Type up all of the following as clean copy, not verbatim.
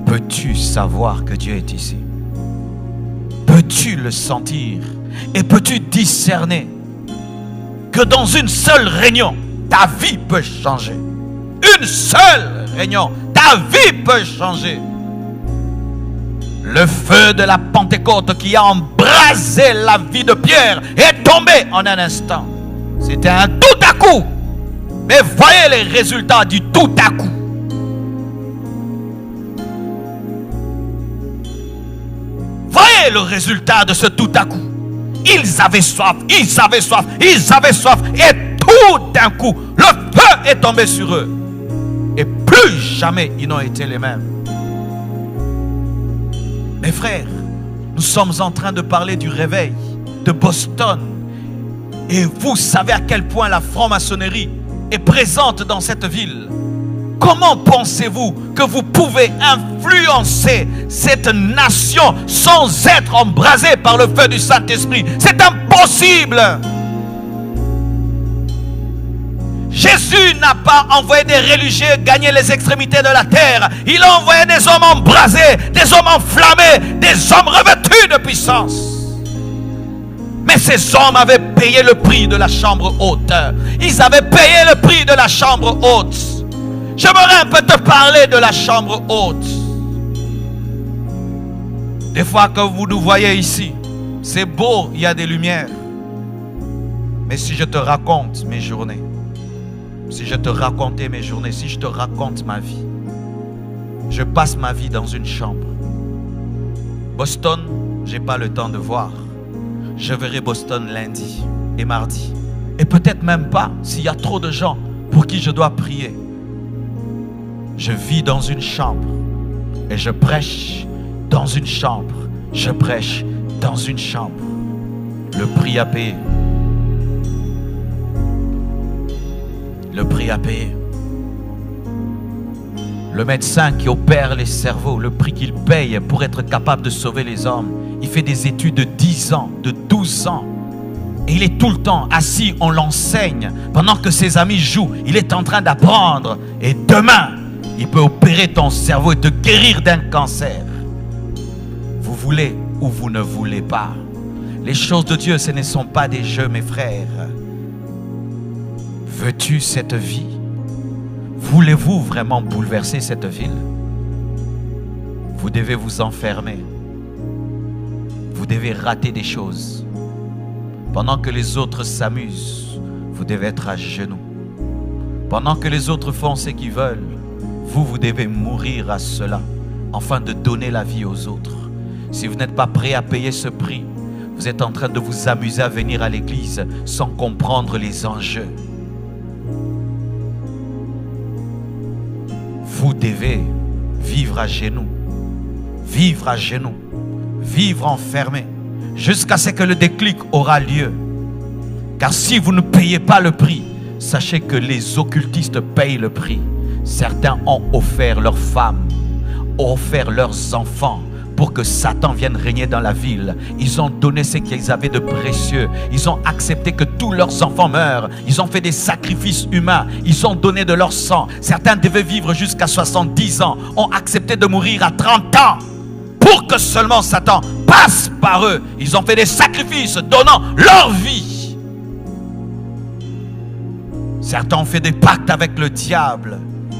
peux-tu savoir que Dieu est ici? Peux-tu le sentir? Et peux-tu discerner que dans une seule réunion, ta vie peut changer? Une seule réunion, ta vie peut changer. Le feu de la Pentecôte qui a embrasé la vie de Pierre est tombé en un instant. C'était un tout à coup. Mais voyez les résultats du tout à coup. Voyez le résultat de ce tout à coup. Ils avaient soif, ils avaient soif, ils avaient soif. Et tout d'un coup, le feu est tombé sur eux. Et plus jamais ils n'ont été les mêmes. Mes frères, nous sommes en train de parler du réveil de Boston. Et vous savez à quel point la franc-maçonnerie est présente dans cette ville. Comment pensez-vous que vous pouvez influencer cette nation sans être embrasé par le feu du Saint-Esprit? C'est impossible. Jésus n'a pas envoyé des religieux gagner les extrémités de la terre. Il a envoyé des hommes embrasés, des hommes enflammés, des hommes revêtus de puissance. Mais ces hommes avaient payé le prix de la chambre haute. Ils avaient payé le prix de la chambre haute. J'aimerais un peu te parler de la chambre haute. Des fois que vous nous voyez ici, c'est beau, il y a des lumières. Mais si je te raconte mes journées, si je te racontais mes journées, si je te raconte ma vie, je passe ma vie dans une chambre. Boston, je n'ai pas le temps de voir. Je verrai Boston lundi et mardi. Et peut-être même pas s'il y a trop de gens pour qui je dois prier. Je vis dans une chambre et je prêche dans une chambre. Je prêche dans une chambre. Le prix à payer. Le prix à payer. Le médecin qui opère les cerveaux, le prix qu'il paye pour être capable de sauver les hommes, il fait des études de 10 ans, de 12 ans. Et il est tout le temps assis, on l'enseigne. Pendant que ses amis jouent, il est en train d'apprendre. Et demain, il peut opérer ton cerveau et te guérir d'un cancer. Vous voulez ou vous ne voulez pas. Les choses de Dieu, ce ne sont pas des jeux, mes frères. Veux-tu cette vie? Voulez-vous vraiment bouleverser cette ville? Vous devez vous enfermer. Vous devez rater des choses. Pendant que les autres s'amusent, vous devez être à genoux. Pendant que les autres font ce qu'ils veulent, vous devez mourir à cela, afin de donner la vie aux autres. Si vous n'êtes pas prêt à payer ce prix, vous êtes en train de vous amuser à venir à l'église sans comprendre les enjeux. Vous devez vivre à genoux, vivre à genoux, vivre enfermé, jusqu'à ce que le déclic aura lieu. Car si vous ne payez pas le prix, sachez que les occultistes payent le prix. Certains ont offert leurs femmes, ont offert leurs enfants pour que Satan vienne régner dans la ville. Ils ont donné ce qu'ils avaient de précieux. Ils ont accepté que tous leurs enfants meurent. Ils ont fait des sacrifices humains. Ils ont donné de leur sang. Certains devaient vivre jusqu'à 70 ans. Ont accepté de mourir à 30 ans pour que seulement Satan passe par eux. Ils ont fait des sacrifices donnant leur vie. Certains ont fait des pactes avec le diable.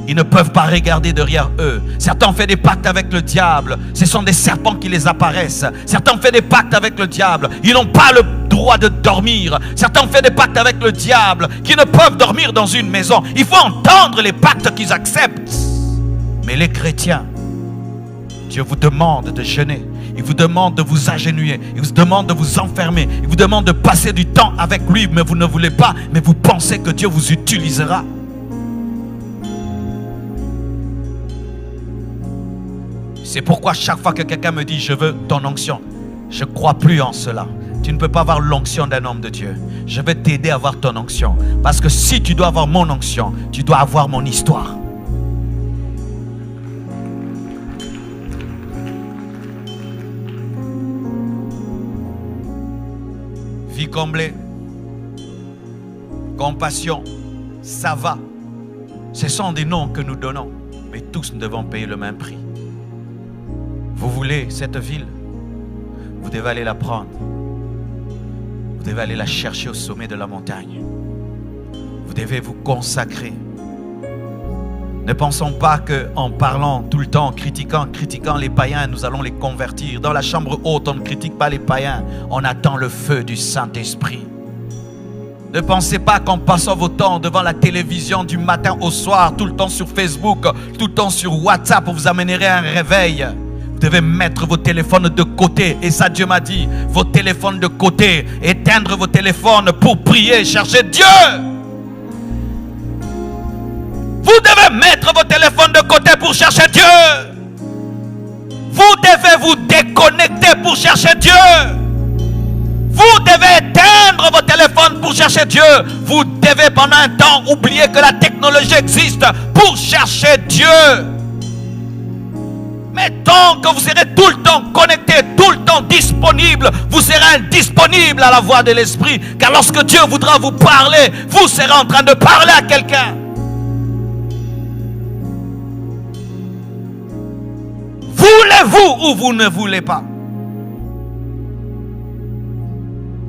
Ils ne peuvent pas regarder derrière eux. Certains ont fait des pactes avec le diable. Ce sont des serpents qui les apparaissent. Certains ont fait des pactes avec le diable. Ils n'ont pas le droit de dormir. Certains ont fait des pactes avec le diable qui ne peuvent dormir dans une maison. Il faut entendre les pactes qu'ils acceptent. Mais les chrétiens, Dieu vous demande de jeûner. Il vous demande de vous agenouiller. Il vous demande de vous enfermer. Il vous demande de passer du temps avec lui. Mais vous ne voulez pas. Mais vous pensez que Dieu vous utilisera. C'est pourquoi chaque fois que quelqu'un me dit « Je veux ton onction », je ne crois plus en cela. Tu ne peux pas avoir l'onction d'un homme de Dieu. Je vais t'aider à avoir ton onction. Parce que si tu dois avoir mon onction, tu dois avoir mon histoire. Vie comblée, compassion, ça va. Ce sont des noms que nous donnons. Mais tous nous devons payer le même prix. Vous voulez cette ville? Vous devez aller la prendre. Vous devez aller la chercher au sommet de la montagne. Vous devez vous consacrer. Ne pensons pas qu'en parlant tout le temps, critiquant les païens, nous allons les convertir. Dans la chambre haute, on ne critique pas les païens. On attend le feu du Saint-Esprit. Ne pensez pas qu'en passant vos temps devant la télévision du matin au soir, tout le temps sur Facebook, tout le temps sur WhatsApp, vous amènerez un réveil. Vous devez mettre vos téléphones de côté. Et ça, Dieu m'a dit, vos téléphones de côté. Éteindre vos téléphones pour prier, chercher Dieu. Vous devez mettre vos téléphones de côté pour chercher Dieu. Vous devez vous déconnecter pour chercher Dieu. Vous devez éteindre vos téléphones pour chercher Dieu. Vous devez pendant un temps oublier que la technologie existe pour chercher Dieu. Mais tant que vous serez tout le temps connecté, tout le temps disponible, vous serez indisponible à la voix de l'Esprit. Car lorsque Dieu voudra vous parler, vous serez en train de parler à quelqu'un. Voulez-vous ou vous ne voulez pas?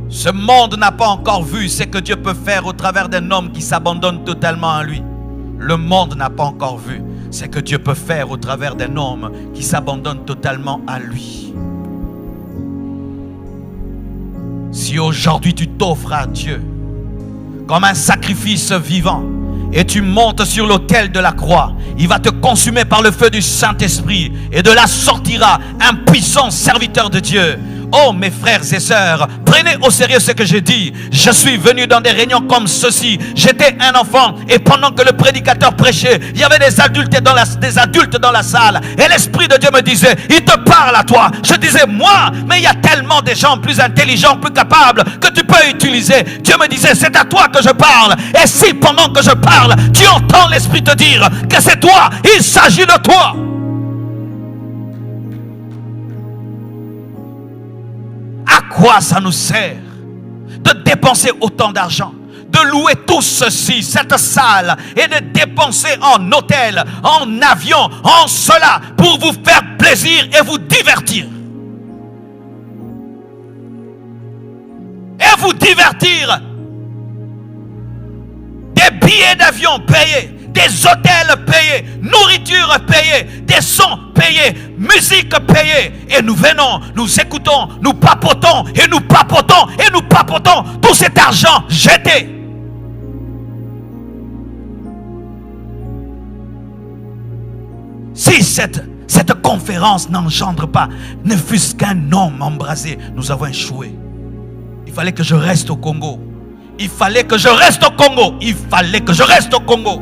Ce monde n'a pas encore vu ce que Dieu peut faire au travers d'un homme qui s'abandonne totalement à lui. Le monde n'a pas encore vu ce que Dieu peut faire au travers d'un homme qui s'abandonne totalement à lui. Si aujourd'hui tu t'offres à Dieu comme un sacrifice vivant et tu montes sur l'autel de la croix, il va te consumer par le feu du Saint-Esprit et de là sortira un puissant serviteur de Dieu. Oh mes frères et sœurs, prenez au sérieux ce que je dis. Je suis venu dans des réunions comme ceci. J'étais un enfant et pendant que le prédicateur prêchait, il y avait des adultes dans la salle. Et l'Esprit de Dieu me disait, il te parle à toi. Je disais, moi, mais il y a tellement de gens plus intelligents, plus capables que tu peux utiliser. Dieu me disait, c'est à toi que je parle. Et si pendant que je parle, tu entends l'Esprit te dire que c'est toi, il s'agit de toi. À quoi ça nous sert de dépenser autant d'argent, de louer tout ceci, cette salle, et de dépenser en hôtel, en avion, en cela, pour vous faire plaisir et vous divertir? Et vous divertir. Des billets d'avion payés, des hôtels payés, nourriture payée, des sons payés, musique payée. Et nous venons, nous écoutons, nous papotons, et nous papotons, et nous papotons tout cet argent jeté. Si cette conférence n'engendre pas, ne fût-ce qu'un homme embrasé, nous avons échoué. Il fallait que je reste au Congo. Il fallait que je reste au Congo. Il fallait que je reste au Congo.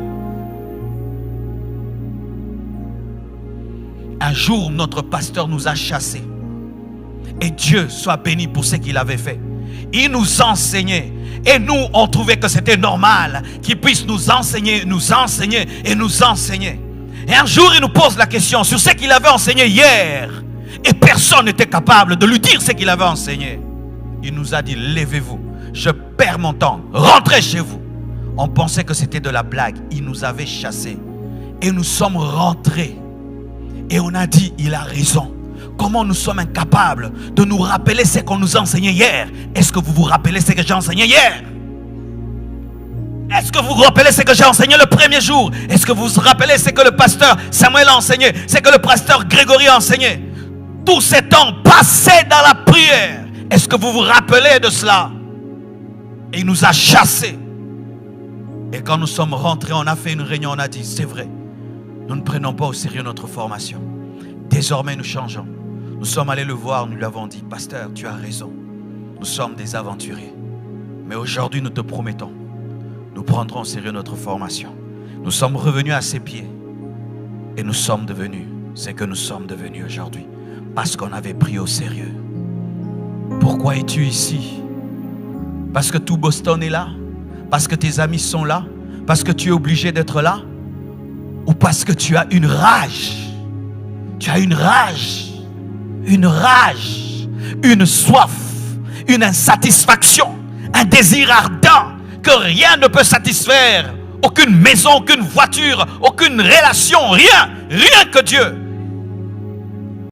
Un jour, notre pasteur nous a chassés. Et Dieu soit béni pour ce qu'il avait fait. Il nous enseignait. Et nous, on trouvait que c'était normal qu'il puisse nous enseigner et nous enseigner. Et un jour, il nous pose la question sur ce qu'il avait enseigné hier. Et personne n'était capable de lui dire ce qu'il avait enseigné. Il nous a dit, levez-vous. Je perds mon temps. Rentrez chez vous. On pensait que c'était de la blague. Il nous avait chassés. Et nous sommes rentrés. Et on a dit, il a raison. Comment nous sommes incapables de nous rappeler ce qu'on nous a enseigné hier? Est-ce que vous vous rappelez ce que j'ai enseigné hier? Est-ce que vous vous rappelez ce que j'ai enseigné le premier jour? Est-ce que vous vous rappelez ce que le pasteur Samuel a enseigné? Ce que le pasteur Grégory a enseigné? Tout ce temps passé dans la prière. Est-ce que vous vous rappelez de cela? Et il nous a chassés. Et quand nous sommes rentrés, on a fait une réunion, on a dit, c'est vrai. Nous ne prenons pas au sérieux notre formation. Désormais, nous changeons. Nous sommes allés le voir, nous lui avons dit, pasteur, tu as raison. Nous sommes des aventuriers. Mais aujourd'hui, nous te promettons, nous prendrons au sérieux notre formation. Nous sommes revenus à ses pieds. Et nous sommes devenus ce que nous sommes devenus aujourd'hui. Parce qu'on avait pris au sérieux. Pourquoi es-tu ici? Parce que tout Boston est là? Parce que tes amis sont là? Parce que tu es obligé d'être là? Ou parce que tu as une rage? Tu as une rage, une soif, une insatisfaction, un désir ardent que rien ne peut satisfaire. Aucune maison, aucune voiture, aucune relation, rien que Dieu.